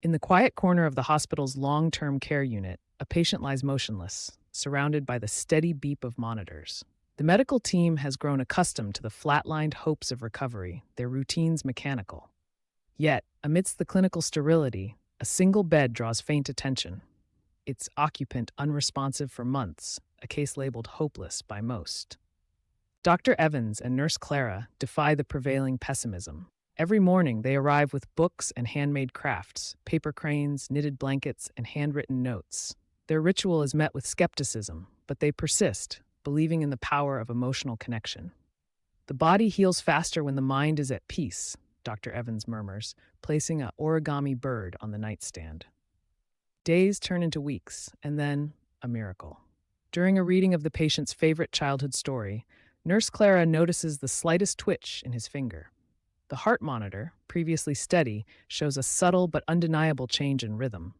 In the quiet corner of the hospital's long-term care unit, a patient lies motionless, surrounded by the steady beep of monitors. The medical team has grown accustomed to the flatlined hopes of recovery, their routines mechanical. Yet, amidst the clinical sterility, a single bed draws faint attention, its occupant unresponsive for months, a case labeled hopeless by most. Dr. Evans and Nurse Clara defy the prevailing pessimism. Every morning, they arrive with books and handmade crafts, paper cranes, knitted blankets, and handwritten notes. Their ritual is met with skepticism, but they persist, believing in the power of emotional connection. The body heals faster when the mind is at peace, Dr. Evans murmurs, placing a origami bird on the nightstand. Days turn into weeks, and then a miracle. During a reading of the patient's favorite childhood story, Nurse Clara notices the slightest twitch in his finger. The heart monitor, previously steady, shows a subtle but undeniable change in rhythm.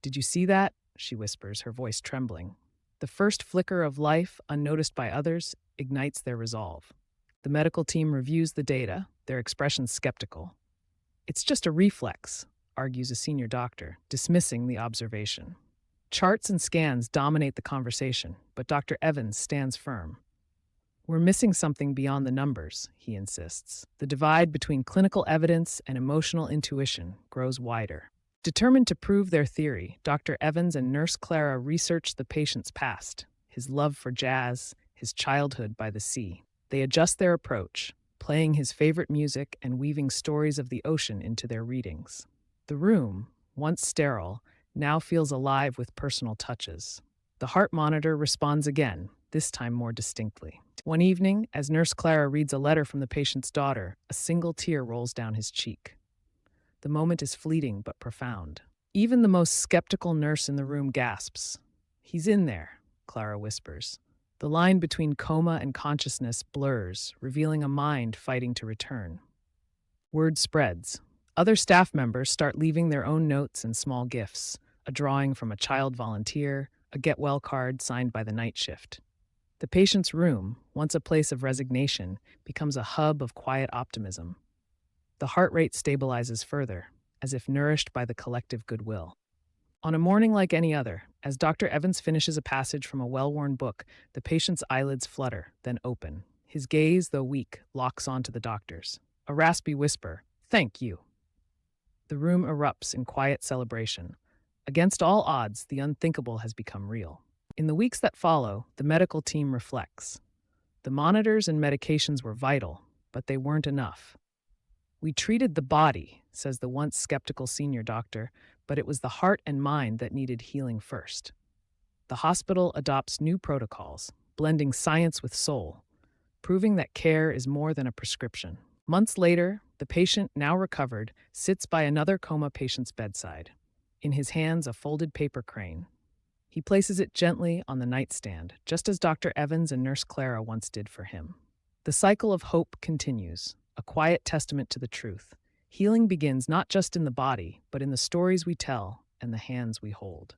"Did you see that?" she whispers, her voice trembling. The first flicker of life, unnoticed by others, ignites their resolve. The medical team reviews the data, their expressions skeptical. "It's just a reflex," argues a senior doctor, dismissing the observation. Charts and scans dominate the conversation, but Dr. Evans stands firm. "We're missing something beyond the numbers," he insists. The divide between clinical evidence and emotional intuition grows wider. Determined to prove their theory, Dr. Evans and Nurse Clara research the patient's past, his love for jazz, his childhood by the sea. They adjust their approach, playing his favorite music and weaving stories of the ocean into their readings. The room, once sterile, now feels alive with personal touches. The heart monitor responds again, this time more distinctly. One evening, as Nurse Clara reads a letter from the patient's daughter, a single tear rolls down his cheek. The moment is fleeting but profound. Even the most skeptical nurse in the room gasps. "He's in there," Clara whispers. The line between coma and consciousness blurs, revealing a mind fighting to return. Word spreads. Other staff members start leaving their own notes and small gifts, a drawing from a child volunteer, a get-well card signed by the night shift. The patient's room, once a place of resignation, becomes a hub of quiet optimism. The heart rate stabilizes further, as if nourished by the collective goodwill. On a morning like any other, as Dr. Evans finishes a passage from a well-worn book, the patient's eyelids flutter, then open. His gaze, though weak, locks onto the doctor's. A raspy whisper, "Thank you." The room erupts in quiet celebration. Against all odds, the unthinkable has become real. In the weeks that follow, the medical team reflects. The monitors and medications were vital, but they weren't enough. "We treated the body," says the once skeptical senior doctor, "but it was the heart and mind that needed healing first." The hospital adopts new protocols, blending science with soul, proving that care is more than a prescription. Months later, the patient, now recovered, sits by another coma patient's bedside. In his hands, a folded paper crane. He places it gently on the nightstand, just as Dr. Evans and Nurse Clara once did for him. The cycle of hope continues, a quiet testament to the truth. Healing begins not just in the body, but in the stories we tell and the hands we hold.